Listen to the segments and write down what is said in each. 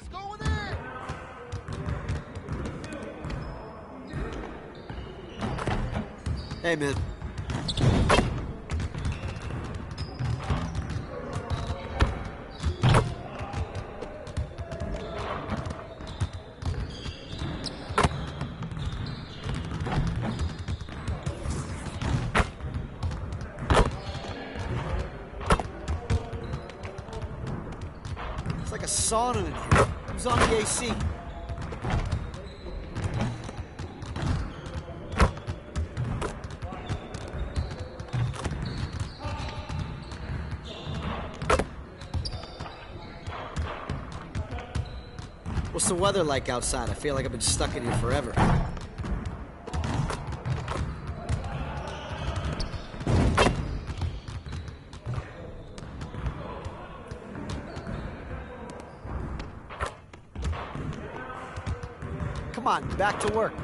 It's going in! Hey, man. It's like a sauna in here. Who's on the AC? What's the weather like outside? I feel like I've been stuck in here forever. Come on, back to work.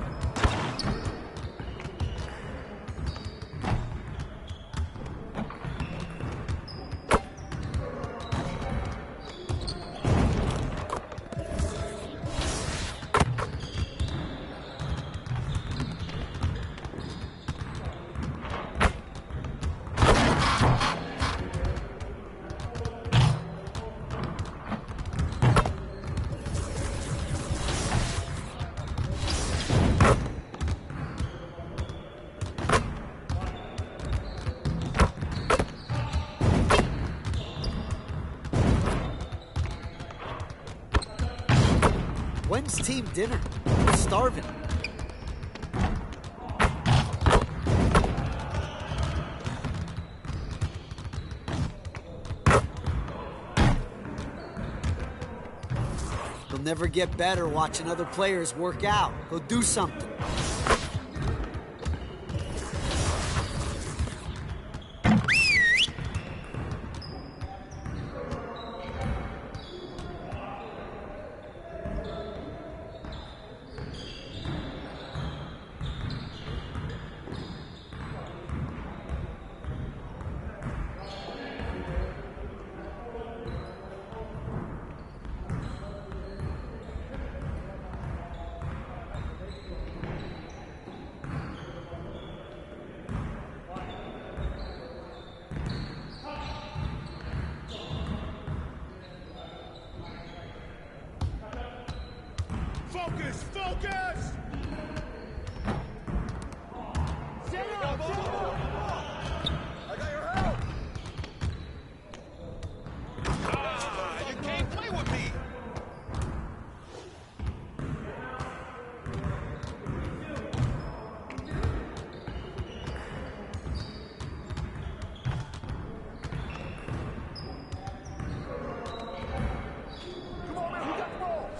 When's team dinner? I'm starving. You'll never get better watching other players work out. Go do something. Focus! Focus! I got your help! Ah, you can't play with me! Come on, man, who got the ball?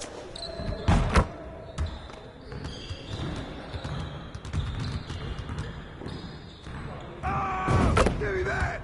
Give me that!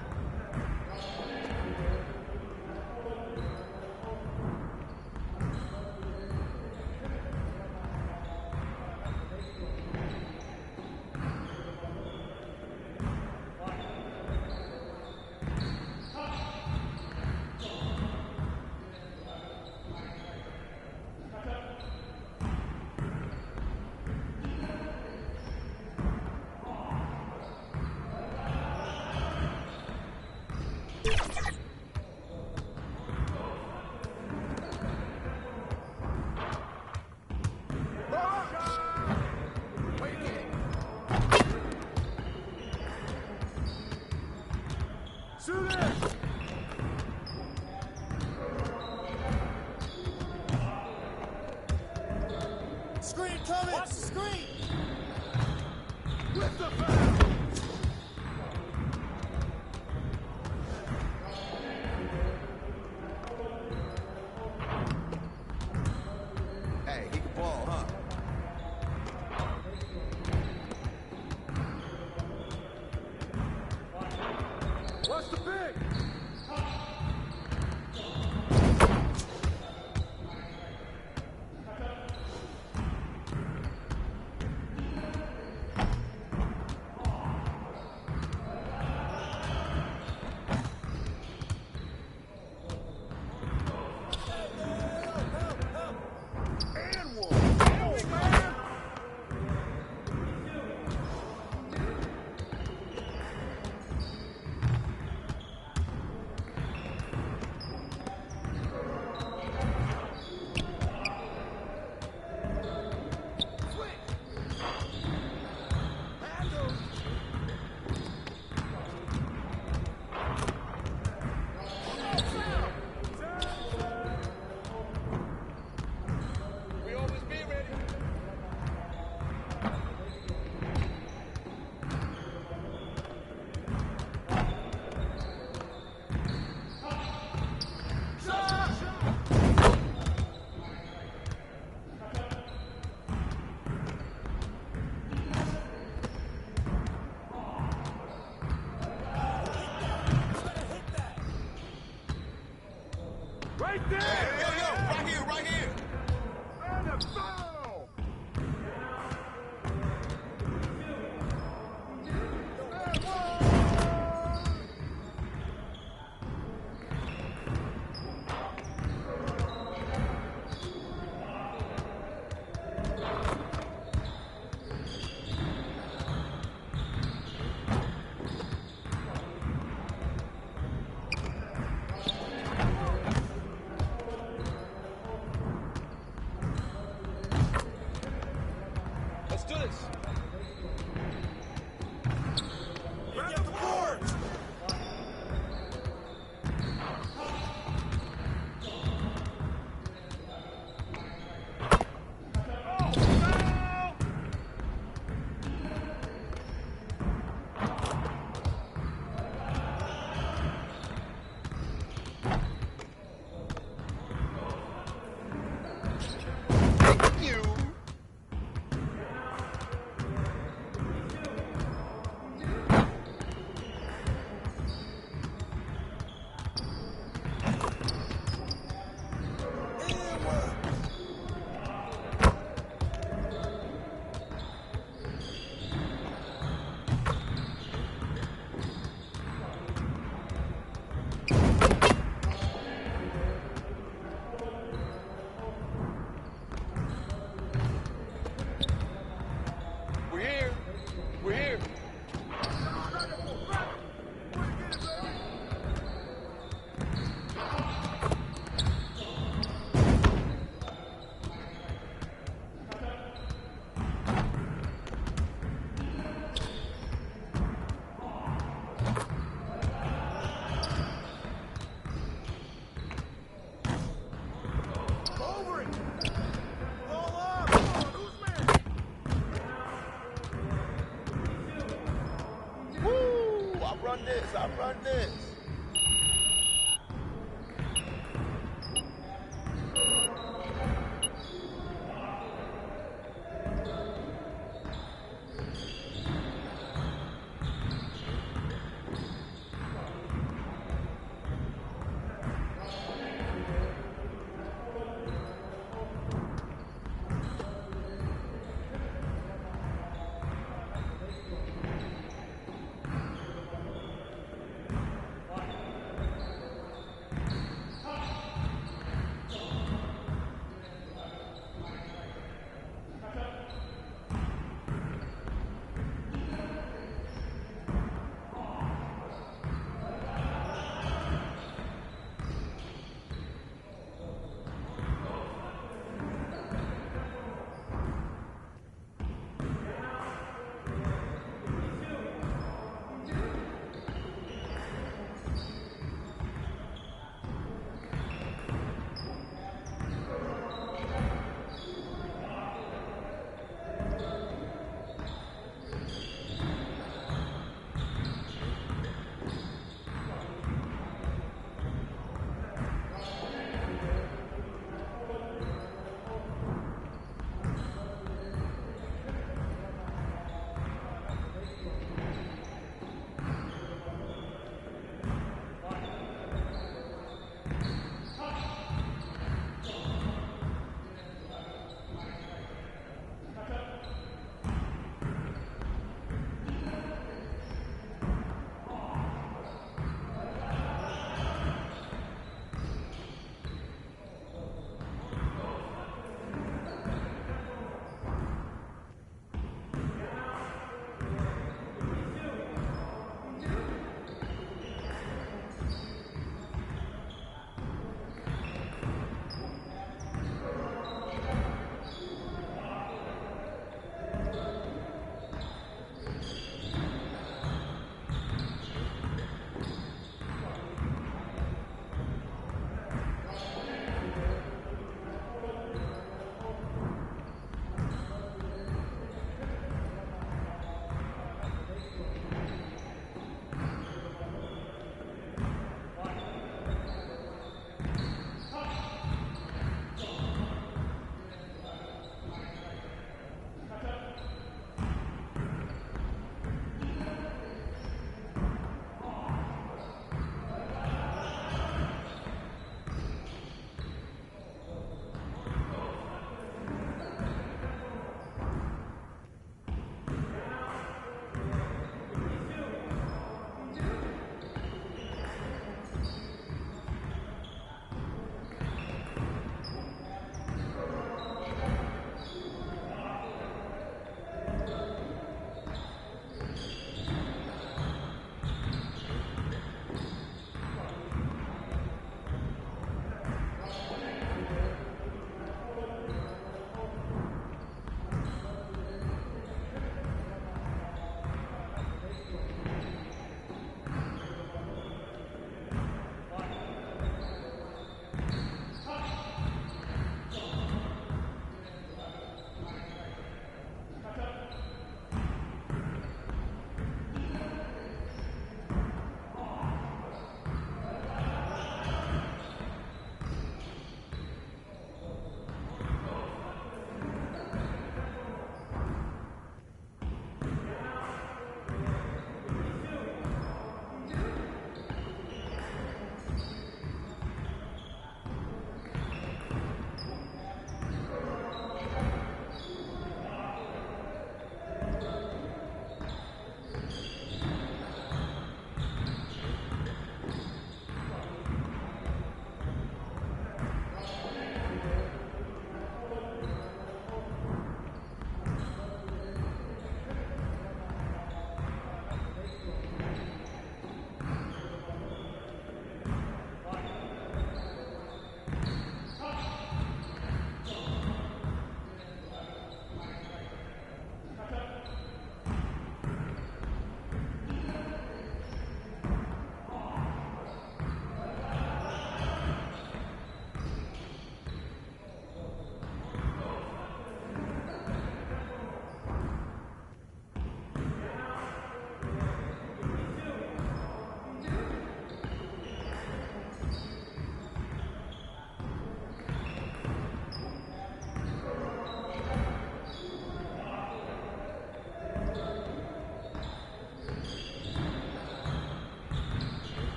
Shoot it! Screen coming! Watch the screen! With the foul! Hey, he can ball, huh? Watch the big! Right here, right here. And a foul. Let's do this. Get the boards. We're here. We're here. Over it. Roll up. Come on, who's man? Woo! I run this. I run this.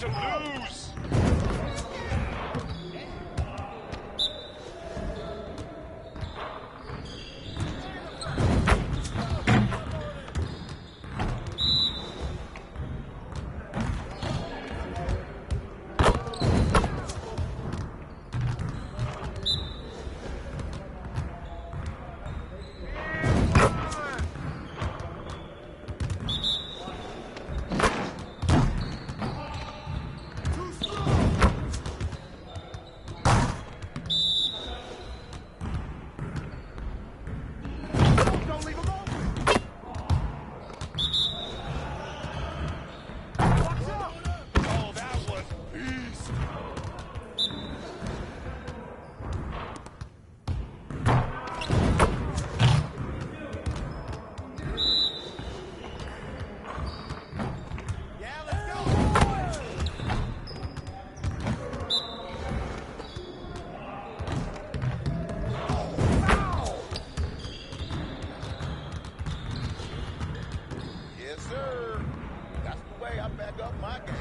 to lose. Don't leave him open! Watch out! Oh, that was beast. Yeah, let's go, boys! Yes, sir. That's the way I back up my game.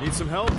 Need some help?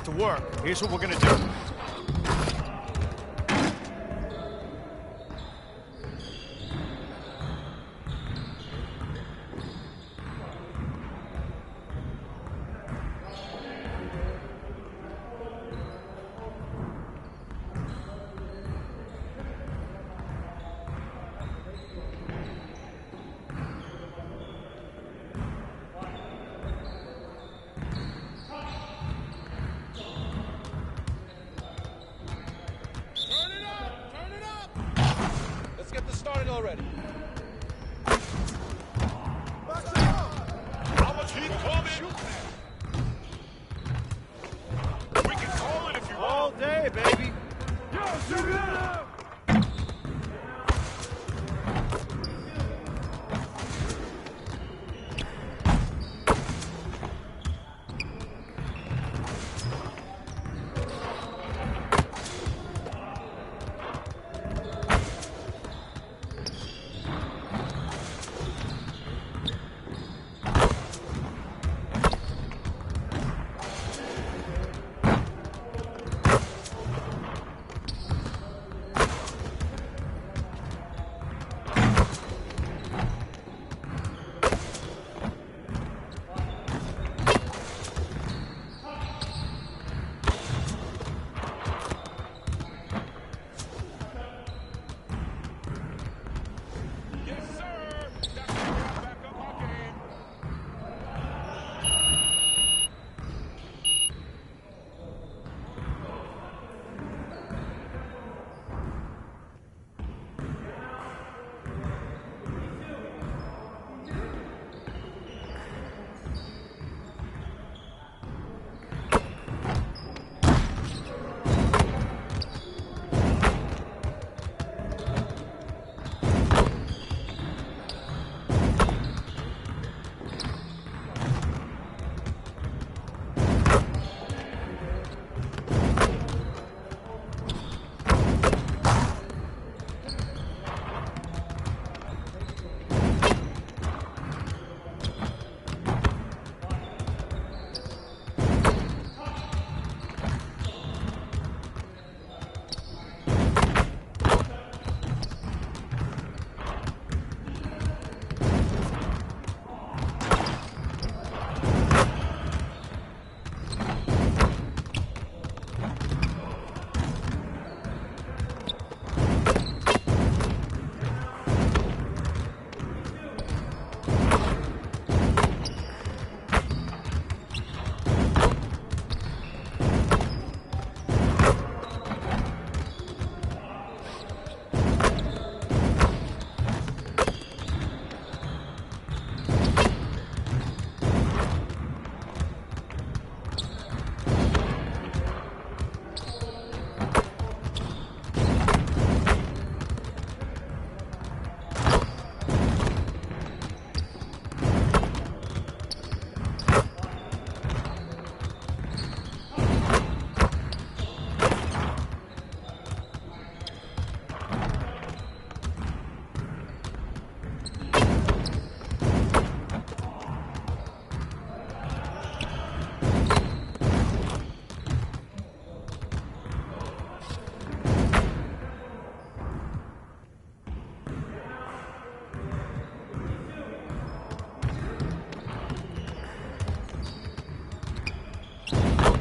to work. Here's what we're gonna do. Started already. How much heat coming? We can call it if you All want. day, baby. Yo, shoot it up!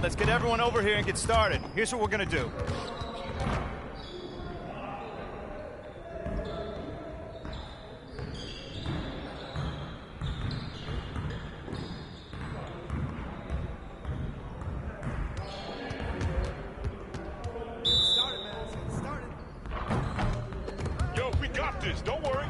Let's get everyone over here and get started. Here's what we're gonna do. Yo, we got this. Don't worry.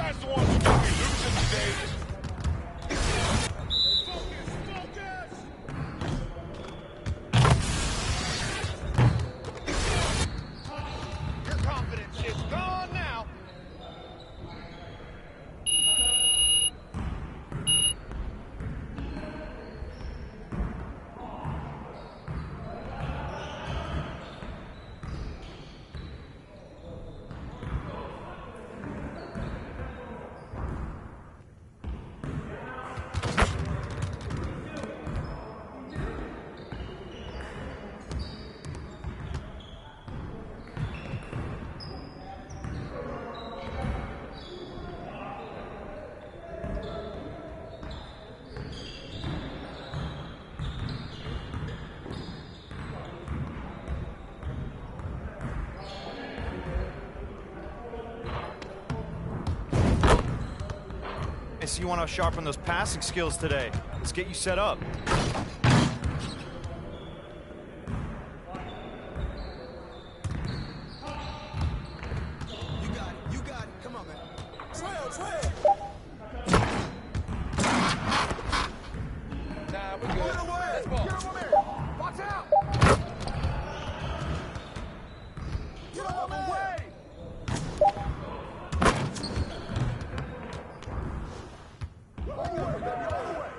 guys the ones who got me losing today. Your confidence is gone now. I see you want to sharpen those passing skills today. Let's get you set up. You got it. Come on, man. Trail! Nah, we're good. Let's ball. Get him over here! Watch out! Get out of the way! All the way, baby, all the way!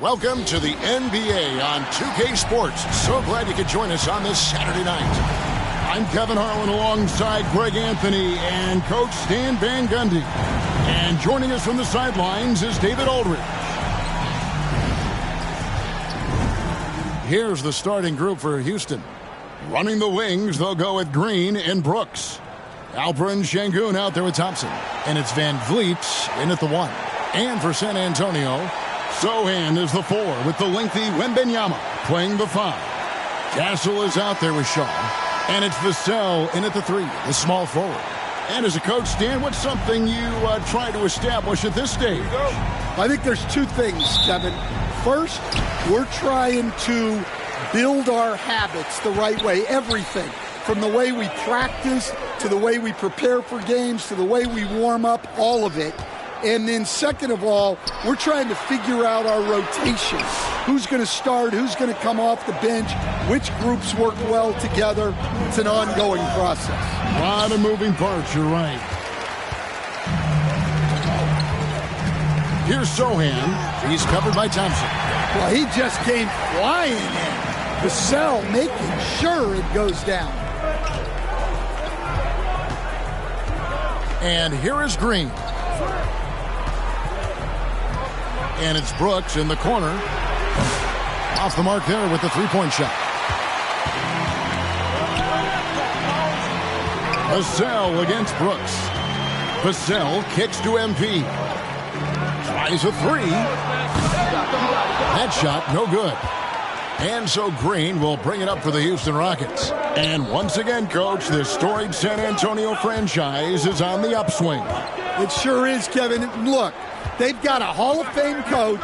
Welcome to the NBA on 2K Sports. So glad you could join us on this Saturday night. I'm Kevin Harlan alongside Greg Anthony and Coach Stan Van Gundy. And joining us from the sidelines is David Aldridge. Here's the starting group for Houston. Running the wings, they'll go with Green and Brooks. Alperen Şengün out there with Thompson. And it's Van Vliet in at the 1. And for San Antonio, Sohan is the 4 with the lengthy Wembanyama playing the 5. Castle is out there with Shaw. And it's Vassell in at the 3, the small forward. And as a coach, Stan, what's something you try to establish at this stage? I think there's two things, Kevin. First, we're trying to build our habits the right way, everything. From the way we practice, to the way we prepare for games, to the way we warm up, all of it. And then second of all, we're trying to figure out our rotations. Who's going to start, who's going to come off the bench, which groups work well together. It's an ongoing process. A lot of moving parts, you're right. Here's Sohan. He's covered by Thompson. Well, he just came flying in. Vassell making sure it goes down. And here is Green. And it's Brooks in the corner. Off the mark there with the three-point shot. Vassell against Brooks. Vassell kicks to MP. Tries a 3. That shot no good. And so Green will bring it up for the Houston Rockets. And once again, Coach, the storied San Antonio franchise is on the upswing. It sure is, Kevin. Look, they've got a Hall of Fame coach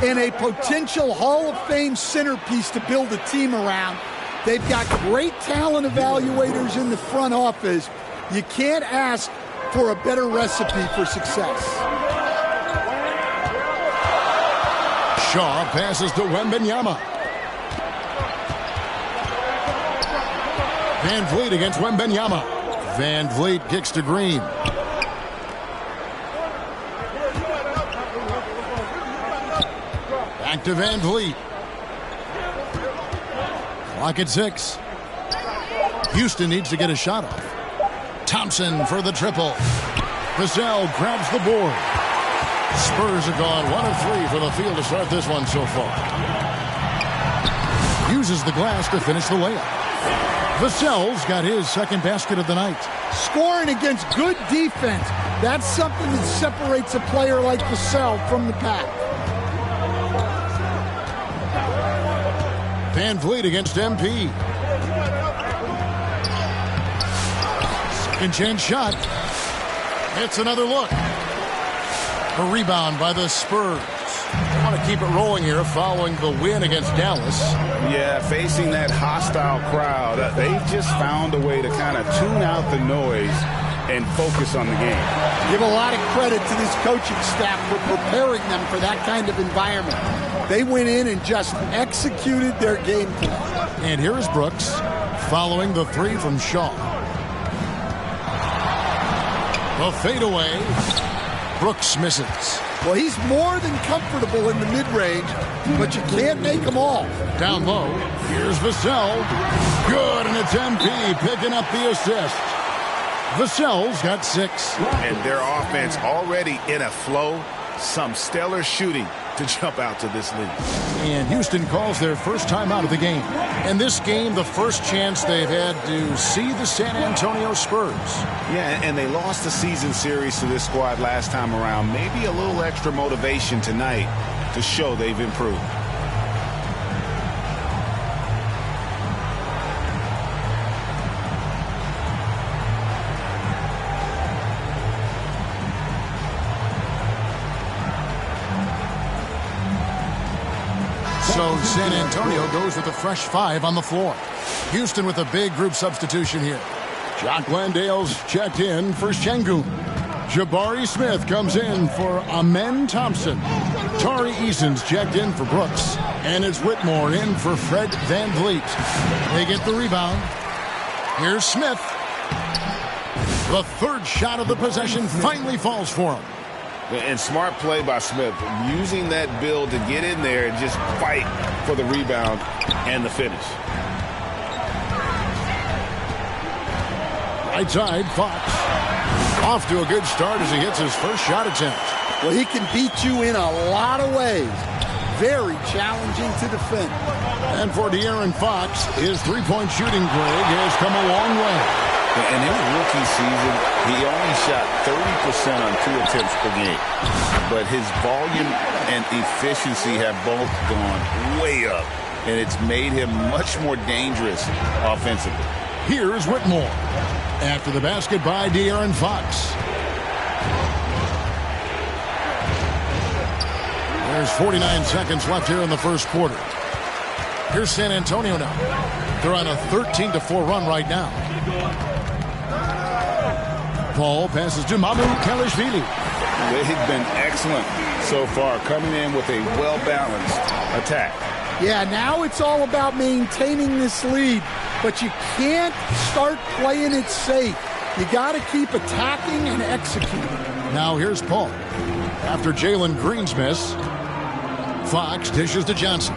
and a potential Hall of Fame centerpiece to build a team around. They've got great talent evaluators in the front office. You can't ask for a better recipe for success. Shaw passes to Wembanyama. Van Vliet against Wembanyama. Van Vliet kicks to Green. Back to Van Vliet. Clock at 6. Houston needs to get a shot off. Thompson for the triple. Vassell grabs the board. Spurs have gone 1 of 3 for the field to start this one so far. Uses the glass to finish the layup. Vassell's got his second basket of the night. Scoring against good defense. That's something that separates a player like Vassell from the pack. Van Vliet against MP. Second chance shot. It's another look. A rebound by the Spurs. They want to keep it rolling here following the win against Dallas. Yeah, facing that hostile crowd, they've just found a way to kind of tune out the noise and focus on the game. Give a lot of credit to this coaching staff for preparing them for that kind of environment. They went in and just executed their game plan. And here is Brooks following the 3 from Shaw. The fadeaway. Brooks misses. Well, he's more than comfortable in the mid-range, but you can't make them all. Down low, here's Vassell. Good, and it's MP picking up the assist. Vassell's got 6. And their offense already in a flow. Some stellar shooting to jump out to this lead. And Houston calls their first time out of the game. And this game, the first chance they've had to see the San Antonio Spurs. Yeah, and they lost the season series to this squad last time around. Maybe a little extra motivation tonight to show they've improved. So San Antonio goes with a fresh 5 on the floor. Houston with a big group substitution here. Jock Landale's checked in for Şengün. Jabari Smith comes in for Amen Thompson. Tari Eason's checked in for Brooks. And it's Whitmore in for Fred Van Vliet. They get the rebound. Here's Smith. The third shot of the possession finally falls for him. And smart play by Smith, using that build to get in there and just fight for the rebound and the finish. Right side, Fox. Off to a good start as he hits his first shot attempt. Well, he can beat you in a lot of ways. Very challenging to defend. And for De'Aaron Fox, his three-point shooting, Greg, has come a long way. In his rookie season, he only shot 30% on 2 attempts per game. But his volume and efficiency have both gone way up. And it's made him much more dangerous offensively. Here's Whitmore. After the basket by De'Aaron Fox. There's 49 seconds left here in the first quarter. Here's San Antonio now. They're on a 13-4 run right now. Paul passes to Mamu Kelishvili. They've been excellent so far, coming in with a well-balanced attack. Yeah, now it's all about maintaining this lead, but you can't start playing it safe. You got to keep attacking and executing. Now here's Paul. After Jalen Green's miss, Fox dishes to Johnson.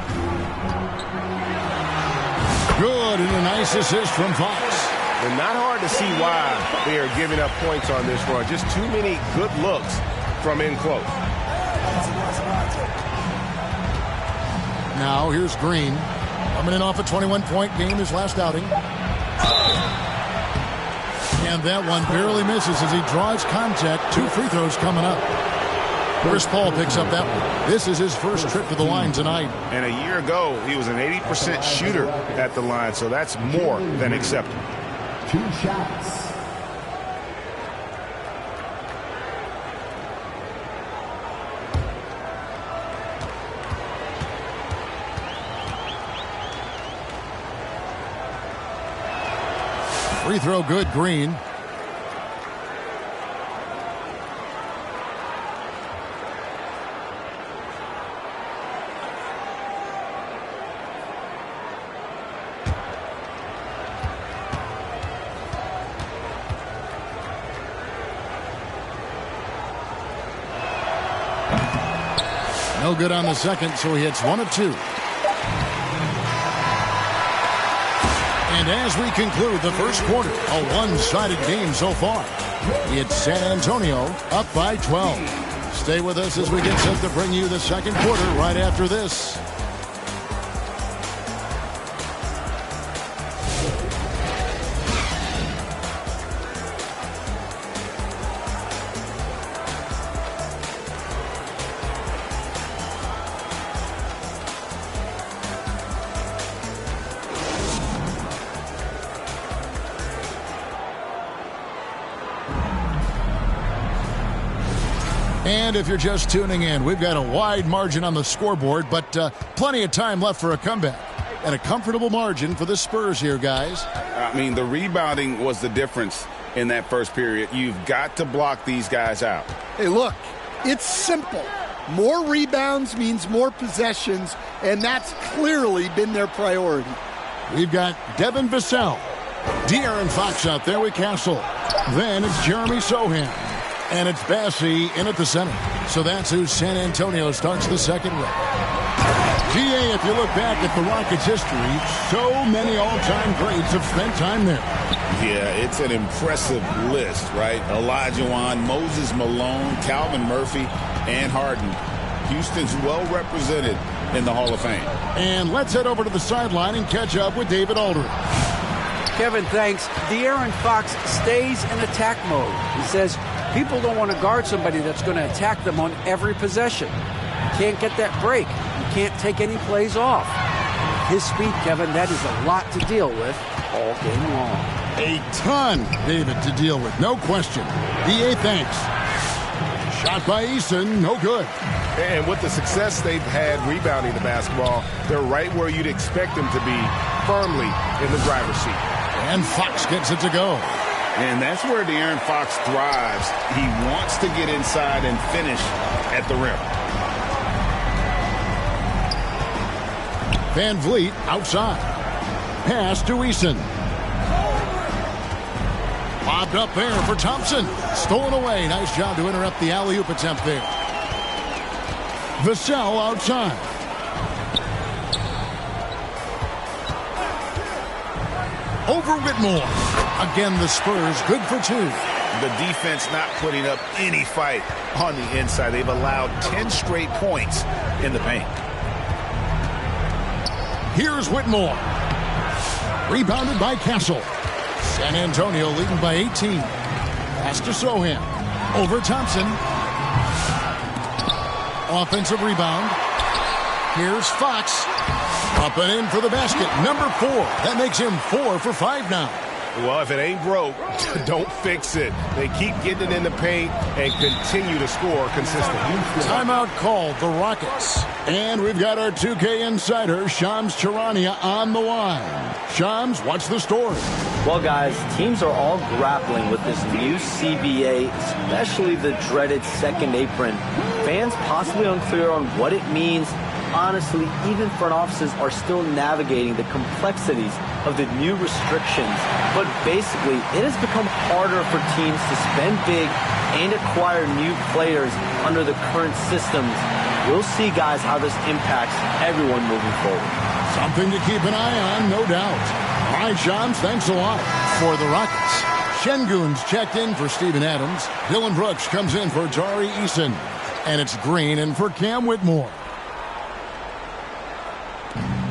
Good, and a nice assist from Fox. And not hard to see why they are giving up points on this run. Just too many good looks from in close. Now here's Green. Coming in off a 21-point game his last outing. And that one barely misses as he draws contact. 2 free throws coming up. Chris Paul picks up that one. This is his first trip to the line tonight. And a year ago, he was an 80% shooter at the line, so that's more than acceptable. 2 shots. Free throw good, Green. No good on the second, so he hits 1 of 2. And as we conclude the first quarter, a one-sided game so far. It's San Antonio up by 12. Stay with us as we get set to bring you the second quarter right after this. And if you're just tuning in, we've got a wide margin on the scoreboard, but plenty of time left for a comeback. And a comfortable margin for the Spurs here, guys. I mean, the rebounding was the difference in that first period. You've got to block these guys out. Hey, look, it's simple. More rebounds means more possessions, and that's clearly been their priority. We've got Devin Vassell, De'Aaron Fox out there with Castle. Then it's Jeremy Sohan. And it's Bassey in at the center. So that's who San Antonio starts the second with. GA, if you look back at the Rockets' history, so many all-time greats have spent time there. Yeah, it's an impressive list, right? Olajuwon, Moses Malone, Calvin Murphy, and Harden. Houston's well represented in the Hall of Fame. And let's head over to the sideline and catch up with David Aldridge. Kevin, thanks. De'Aaron Fox stays in attack mode. He says people don't want to guard somebody that's going to attack them on every possession. You can't get that break. You can't take any plays off. His speed, Kevin, that is a lot to deal with all game long. A ton, David, to deal with, no question. DA, thanks. Shot by Eason, no good. And with the success they've had rebounding the basketball, they're right where you'd expect them to be, firmly in the driver's seat. And Fox gets it to go. And that's where De'Aaron Fox thrives. He wants to get inside and finish at the rim. Van Vliet outside. Pass to Eason. Popped up there for Thompson. Stolen away. Nice job to interrupt the alley-oop attempt there. Vassell outside. Over Whitmore. Again, the Spurs good for 2. The defense not putting up any fight on the inside. They've allowed 10 straight points in the paint. Here's Whitmore. Rebounded by Castle. San Antonio leading by 18. Pass to Sohan. Over Thompson. Offensive rebound. Here's Fox. Up and in for the basket. Number 4. That makes him 4 for 5 now. Well, if it ain't broke, don't fix it. They keep getting it in the paint and continue to score consistently. Timeout called, the Rockets. And we've got our 2K insider, Shams Charania, on the line. Shams, what's the story? Well, guys, teams are all grappling with this new CBA, especially the dreaded second apron. Fans possibly unclear on what it means. Honestly, even front offices are still navigating the complexities of the new restrictions. But basically, it has become harder for teams to spend big and acquire new players under the current systems. We'll see, guys, how this impacts everyone moving forward. Something to keep an eye on, no doubt. All right, Shams, thanks a lot. For the Rockets, Şengün's checked in for Steven Adams. Dylan Brooks comes in for Tari Eason. And it's Green in for Cam Whitmore.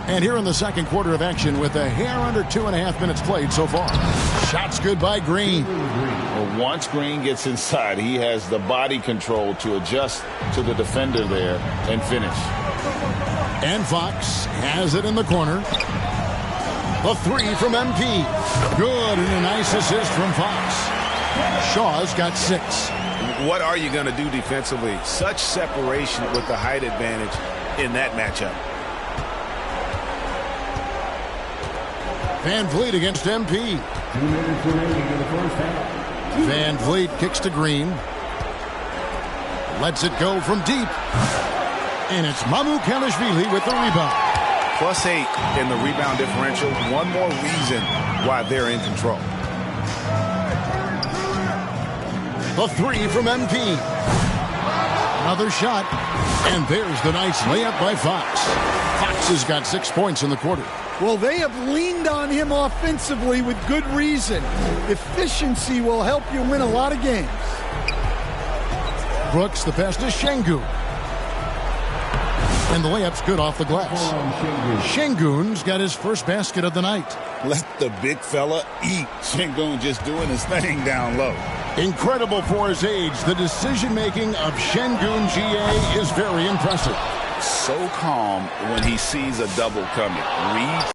And here in the second quarter of action with a hair under 2.5 minutes played so far. Shots good by Green. Well, once Green gets inside, he has the body control to adjust to the defender there and finish. And Fox has it in the corner. The 3 from MP. Good, and a nice assist from Fox. Shaw's got 6. What are you going to do defensively? Such separation with the height advantage in that matchup. Van Vliet against MP. 2 minutes remaining in the first half. Van Vliet kicks to Green. Lets it go from deep. And it's Mamukelashvili with the rebound. +8 in the rebound differential. One more reason why they're in control. The 3 from MP. Another shot. And there's the nice layup by Fox. Fox has got 6 points in the quarter. Well, they have leaned on him offensively with good reason. Efficiency will help you win a lot of games. Brooks, the pass to Şengün. And the layup's good off the glass. Şengün's got his first basket of the night. Let the big fella eat. Şengün just doing his thing down low. Incredible for his age. The decision-making of Şengün GA is very impressive. So calm when he sees a double coming. Reads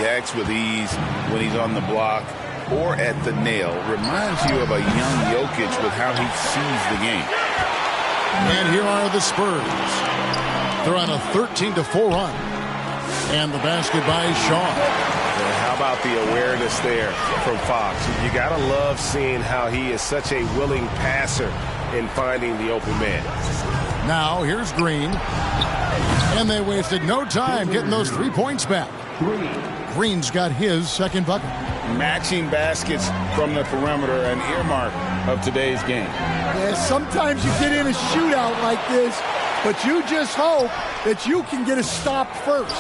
reacts with ease when he's on the block or at the nail. Reminds you of a young Jokic with how he sees the game. And here are the Spurs. They're on a 13-4 run. And the basket by Shaw. How about the awareness there from Fox? You got to love seeing how he is such a willing passer in finding the open man. Now here's Green. And they wasted no time getting those 3 points back. Green's got his second bucket. Matching baskets from the perimeter, an earmark of today's game. Yeah, sometimes you get in a shootout like this, but you just hope that you can get a stop first.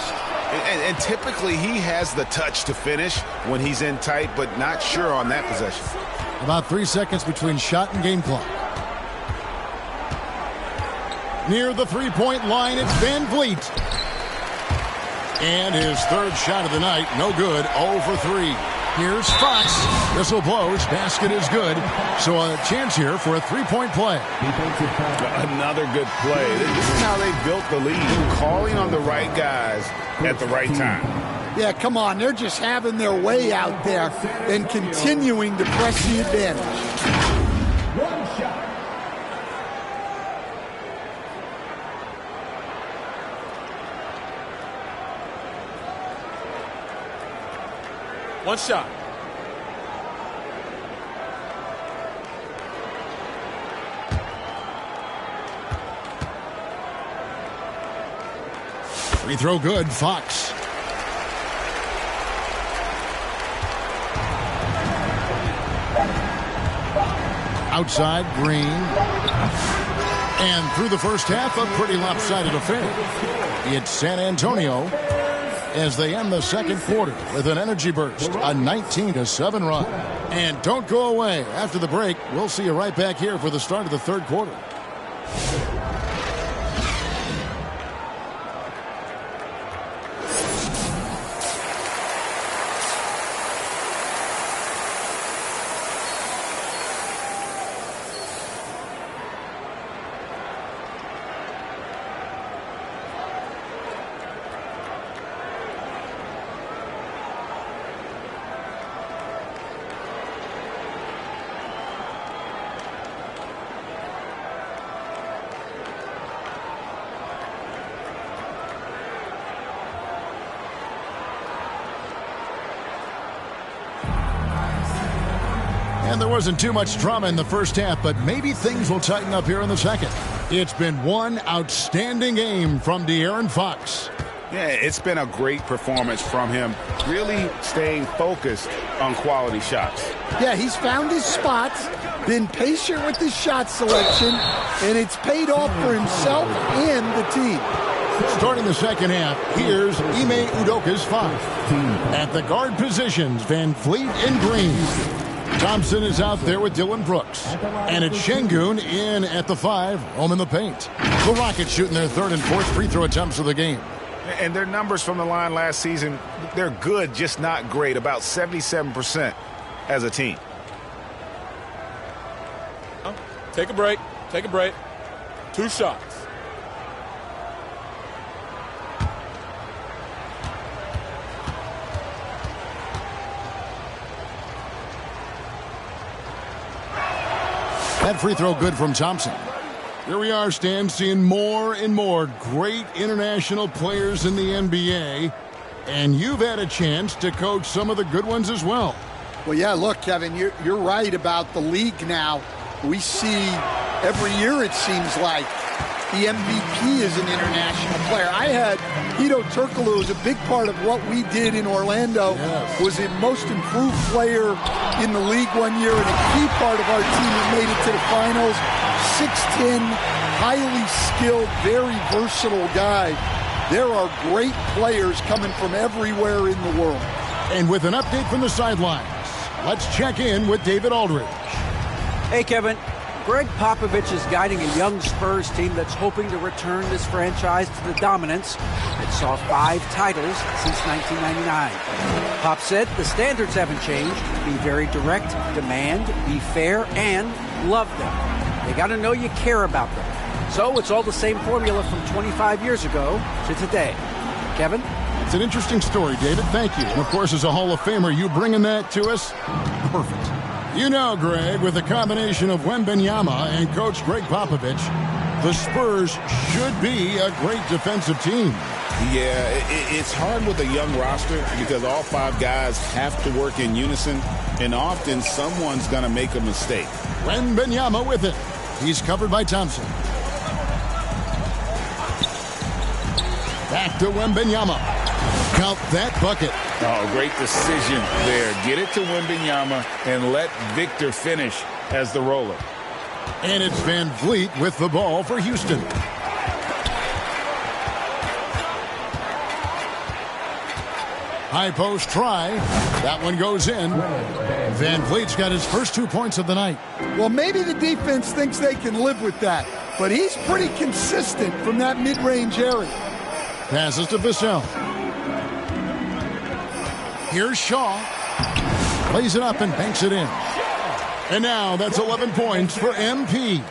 And typically he has the touch to finish when he's in tight, but not sure on that possession. About 3 seconds between shot and game clock. Near the three-point line, it's Van Vliet. And his third shot of the night, no good, 0 for 3. Here's Fox. Whistle blows, basket is good. So a chance here for a three-point play. Another good play. This is how they built the lead, calling on the right guys at the right time. Yeah, come on. They're just having their way out there and continuing to press the advantage. One shot. One shot. Free throw good, Fox. Outside, Green. And through the first half, a pretty lopsided affair. It's San Antonio as they end the second quarter with an energy burst, a 19-7 run. And don't go away. After the break, we'll see you right back here for the start of the third quarter. And there wasn't too much drama in the first half, but maybe things will tighten up here in the second. It's been one outstanding game from De'Aaron Fox. Yeah, it's been a great performance from him, really staying focused on quality shots. Yeah, he's found his spots, been patient with his shot selection, and it's paid off for himself and the team. Starting the second half, here's Ime Udoka's five. At the guard positions, Van Vliet and Green. Thompson is out there with Dylan Brooks. And it's Şengün in at the 5, home in the paint. The Rockets shooting their third and fourth free throw attempts of the game. And their numbers from the line last season, they're good, just not great, about 77% as a team. Take a break. Take a break. 2 shots. That free throw good from Thompson. Here we are, Stan, seeing more and more great international players in the NBA. And you've had a chance to coach some of the good ones as well. Well, yeah, look, Kevin, you're right about the league now. We see every year, it seems like, the MVP is an international player. I had Hedo Turkoglu was a big part of what we did in Orlando. Yes. Was the most improved player in the league one year and a key part of our team that made it to the finals. 6'10", highly skilled, very versatile guy. There are great players coming from everywhere in the world. And with an update from the sidelines, let's check in with David Aldridge. Hey, Kevin. Greg Popovich is guiding a young Spurs team that's hoping to return this franchise to the dominance that saw 5 titles since 1999. Pop said the standards haven't changed. Be very direct, demand, be fair, and love them. They got to know you care about them. So it's all the same formula from 25 years ago to today. Kevin? It's an interesting story, David. Thank you. And, of course, as a Hall of Famer, you bringing that to us? Perfect. You know, Greg, with the combination of Wembanyama and Coach Greg Popovich, the Spurs should be a great defensive team. Yeah, it's hard with a young roster because all 5 guys have to work in unison, and often someone's going to make a mistake. Wembanyama with it. He's covered by Thompson. Back to Wembanyama. Count that bucket. Oh, great decision there. Get it to Wembanyama and let Victor finish as the roller. And it's Van Vliet with the ball for Houston. High post try. That one goes in. Van Vliet's got his first 2 points of the night. Well, maybe the defense thinks they can live with that, but he's pretty consistent from that mid-range area. Passes to Vassell. Here's Shaw. Plays it up and banks it in. And now that's 11 points for MP.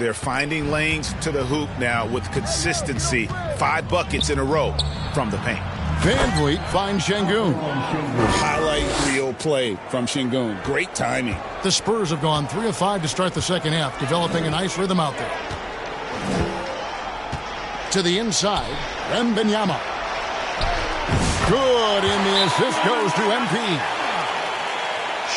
They're finding lanes to the hoop now with consistency. 5 buckets in a row from the paint. Van Vliet finds Şengün. Highlight reel play from Şengün. Great timing. The Spurs have gone 3 of 5 to start the second half, developing a nice rhythm out there. To the inside, Wembanyama. Good, and the assist goes to MP.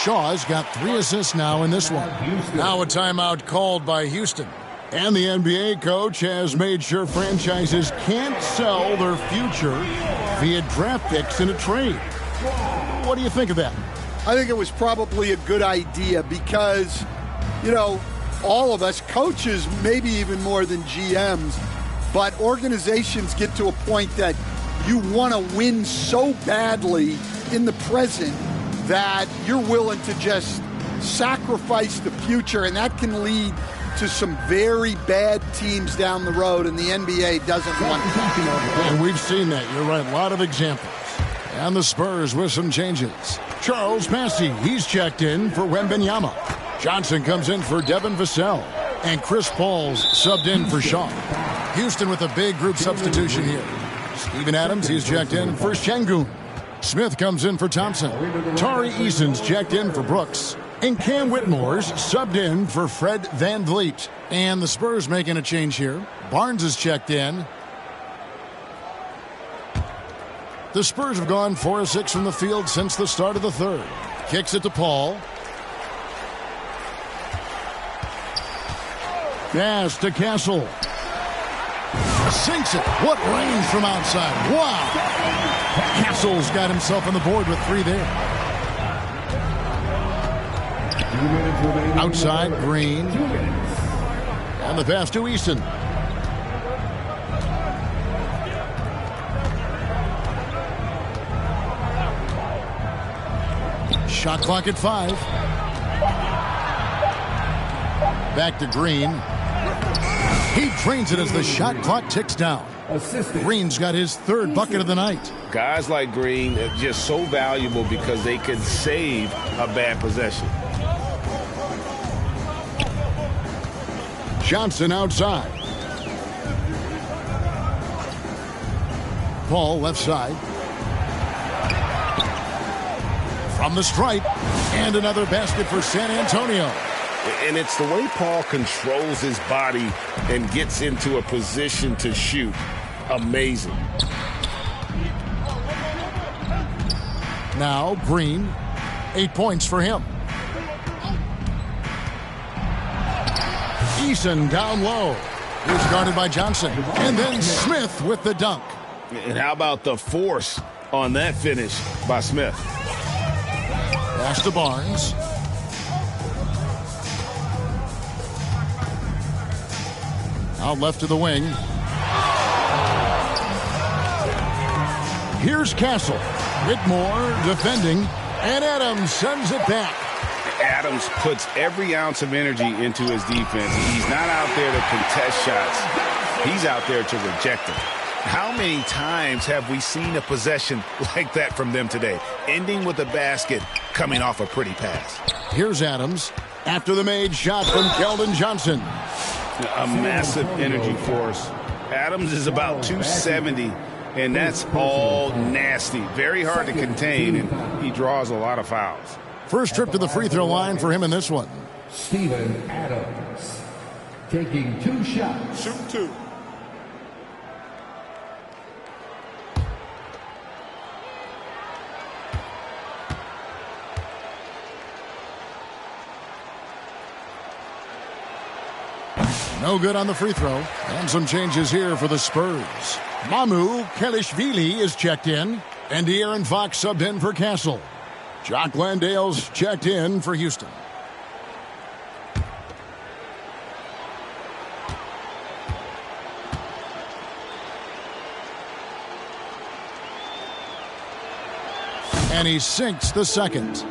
Shaw's got 3 assists now in this one. Now a timeout called by Houston. And the NBA coach has made sure franchises can't sell their future via draft picks in a trade. What do you think of that? I think it was probably a good idea because, you know, all of us, coaches, maybe even more than GMs, but organizations get to a point that you want to win so badly in the present that you're willing to just sacrifice the future, and that can lead to some very bad teams down the road, and the NBA doesn't want that. And we've seen that. You're right. A lot of examples. And the Spurs with some changes. Charles Massey, he's checked in for Wembanyama. Johnson comes in for Devin Vassell. And Chris Paul's subbed in for Shaw. Houston with a big group substitution here. Steven Adams, he's checked in for Şengün. Smith comes in for Thompson. Tari Eason's checked in for Brooks. And Cam Whitmore's subbed in for Fred Van Vliet. And the Spurs making a change here. Barnes is checked in. The Spurs have gone 4 of 6 from the field since the start of the third. Kicks it to Paul. Pass to Castle. Sinks it. What range from outside. Wow. Castle's got himself on the board with 3 there. Outside, Green. And the pass to Easton. Shot clock at 5. Back to Green. He drains it as the shot clock ticks down. Green's got his 3rd bucket of the night. Guys like Green are just so valuable because they can save a bad possession. Johnson outside. Paul left side. From the stripe. And another basket for San Antonio. And it's the way Paul controls his body and gets into a position to shoot. Amazing. Now Green. 8 points for him. Eason down low. He's guarded by Johnson. And then Smith with the dunk. And how about the force on that finish by Smith? Pass to Barnes. Out left to the wing. Here's Castle. Whitmore defending. And Adams sends it back. Adams puts every ounce of energy into his defense. He's not out there to contest shots. He's out there to reject them. How many times have we seen a possession like that from them today? Ending with a basket, coming off a pretty pass. Here's Adams after the made shot from Keldon Johnson. A massive energy force. Adams is about 270, And that's all nasty. Very hard to contain, and he draws a lot of fouls. First trip to the free throw line for him in this one. Steven Adams taking 2 shots. Shoot 2. No good on the free throw. And some changes here for the Spurs. Mamu Kelishvili is checked in, and De'Aaron Fox subbed in for Castle. Jock Landale's checked in for Houston. And he sinks the second.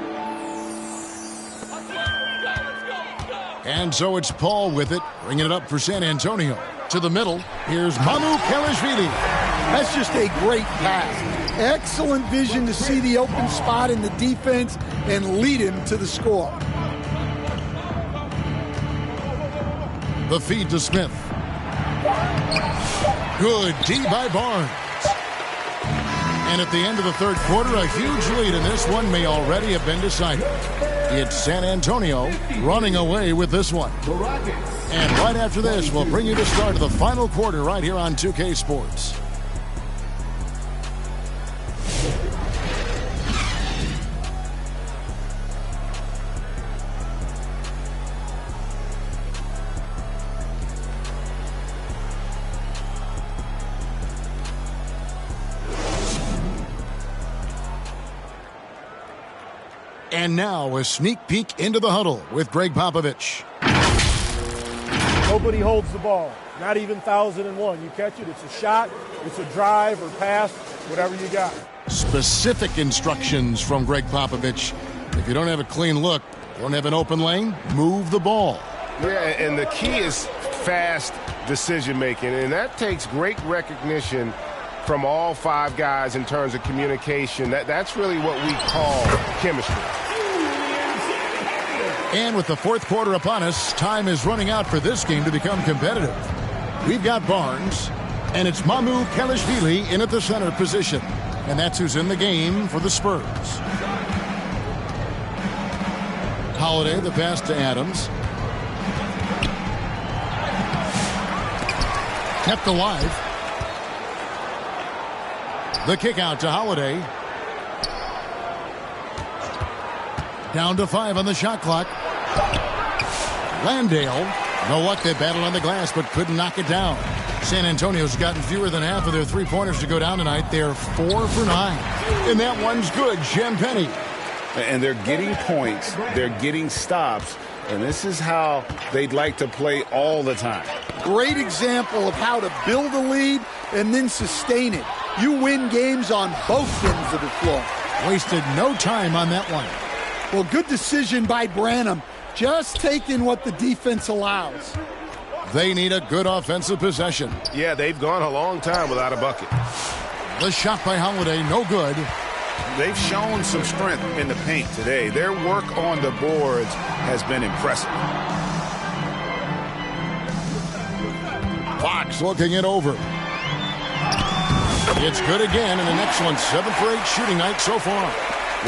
And so it's Paul with it, bringing it up for San Antonio. To the middle, here's Mamu Kelishvili. That's just a great pass. Excellent vision to see the open spot in the defense and lead him to the score. The feed to Smith. Good D by Barnes. And at the end of the third quarter, a huge lead in this one may already have been decided. It's San Antonio running away with this one. And right after this, we'll bring you the start of the final quarter right here on 2K Sports. And now a sneak peek into the huddle with Greg Popovich. Nobody holds the ball, not even 1001. You catch it, it's a shot, it's a drive or pass, whatever you got. Specific instructions from Greg Popovich. If you don't have a clean look, don't have an open lane, move the ball. Yeah, and the key is fast decision-making, and that takes great recognition from all 5 guys in terms of communication. That's really what we call chemistry. And with the fourth quarter upon us, time is running out for this game to become competitive. We've got Barnes, and it's Mamu Kelishvili in at the center position. And that's who's in the game for the Spurs. Holiday, the pass to Adams. Kept alive. The kick out to Holiday. Down to 5 on the shot clock. Landale. No luck. They battled on the glass but couldn't knock it down. San Antonio's gotten fewer than half of their three-pointers to go down tonight. They're 4 for 9. And that one's good. Champagny. And they're getting points. They're getting stops. And this is how they'd like to play all the time. Great example of how to build a lead and then sustain it. You win games on both ends of the floor. Wasted no time on that one. Well, good decision by Branham. Just taking what the defense allows. They need a good offensive possession. Yeah, they've gone a long time without a bucket. The shot by Holiday, no good. They've shown some strength in the paint today. Their work on the boards has been impressive. Fox looking it over. It's good again, and an excellent 7 for 8 shooting night so far.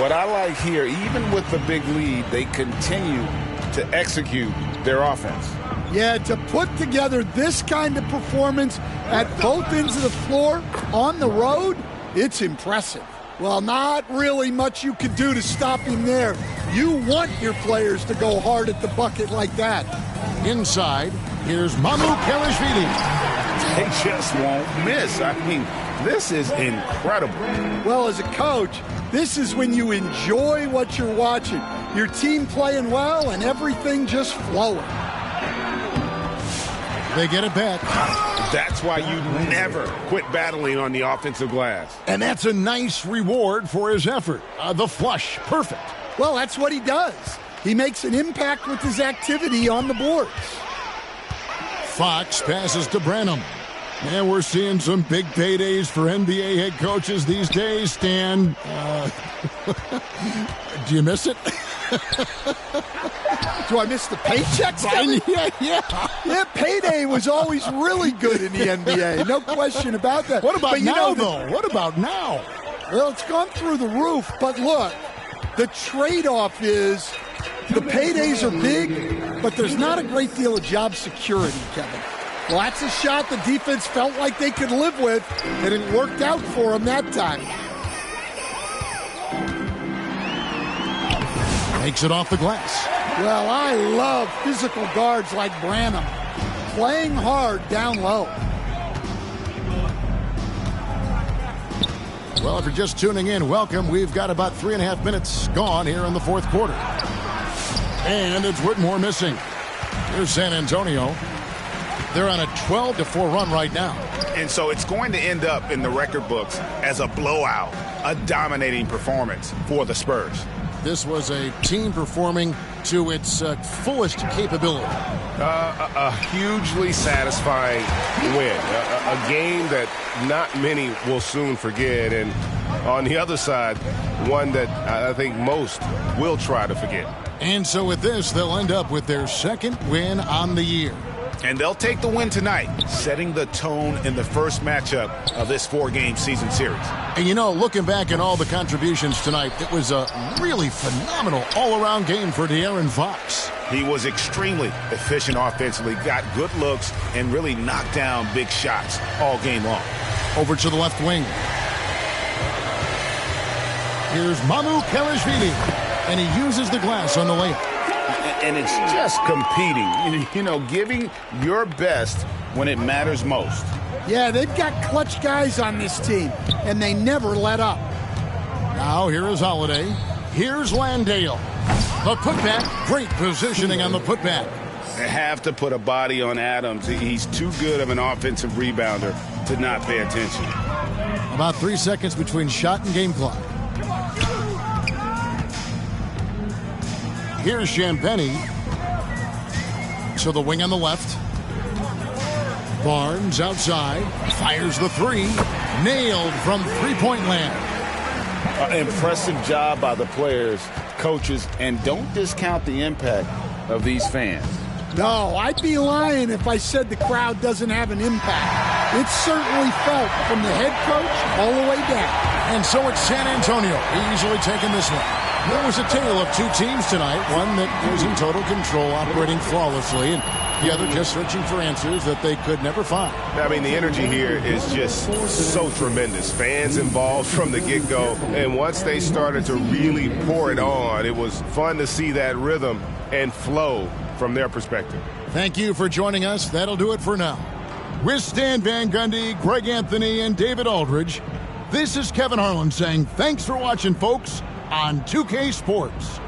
What I like here, even with the big lead, they continue to execute their offense. Yeah, to put together this kind of performance at both ends of the floor on the road, it's impressive. Well, not really much you could do to stop him there. You want your players to go hard at the bucket like that. Inside, here's Mamu Kelishvili. They just won't miss. I mean, this is incredible. Well, as a coach, this is when you enjoy what you're watching. Your team playing well and everything just flowing. They get it back. That's why you never quit battling on the offensive glass. And that's a nice reward for his effort. The flush, perfect. Well, that's what he does. He makes an impact with his activity on the boards. Fox passes to Branham. And we're seeing some big paydays for NBA head coaches these days, Stan. Do you miss it? Do I miss the paychecks? Yeah, payday was always really good in the NBA. No question about that. What about now, though? What about now? Well, it's gone through the roof. But look, the trade-off is the paydays are big, but there's not a great deal of job security, Kevin. Well, that's a shot the defense felt like they could live with, and it worked out for them that time. Takes it off the glass. Well, I love physical guards like Branham, playing hard down low. Well, if you're just tuning in, welcome. We've got about 3.5 minutes gone here in the fourth quarter. And it's Whitmore missing. Here's San Antonio. They're on a 12-4 run right now. And so it's going to end up in the record books as a blowout, a dominating performance for the Spurs. This was a team performing to its fullest capability. A hugely satisfying win. A game that not many will soon forget. And on the other side, one that I think most will try to forget. And so with this, they'll end up with their second win on the year. And they'll take the win tonight, setting the tone in the first matchup of this 4-game season series. And, you know, looking back at all the contributions tonight, it was a really phenomenal all-around game for De'Aaron Fox. He was extremely efficient offensively, got good looks, and really knocked down big shots all game long. Over to the left wing. Here's Mamu Kelishvili, and he uses the glass on the layup. And it's just competing, you know, giving your best when it matters most. Yeah, they've got clutch guys on this team, and they never let up. Now here is Holiday. Here's Landale. The putback. Great positioning on the putback. They have to put a body on Adams. He's too good of an offensive rebounder to not pay attention. About 3 seconds between shot and game clock. Here's Champagny. So the wing on the left. Barnes outside. Fires the three. Nailed from three-point land. Impressive job by the players, coaches, and don't discount the impact of these fans. No, I'd be lying if I said the crowd doesn't have an impact. It's certainly felt from the head coach all the way down. And so it's San Antonio easily taking this one. There was a tale of two teams tonight, one that was in total control, operating flawlessly, and the other just searching for answers that they could never find. I mean, the energy here is just so tremendous. Fans involved from the get-go, and once they started to really pour it on, it was fun to see that rhythm and flow from their perspective. Thank you for joining us. That'll do it for now. With Stan Van Gundy, Greg Anthony, and David Aldridge, this is Kevin Harlan saying thanks for watching, folks, on 2K Sports.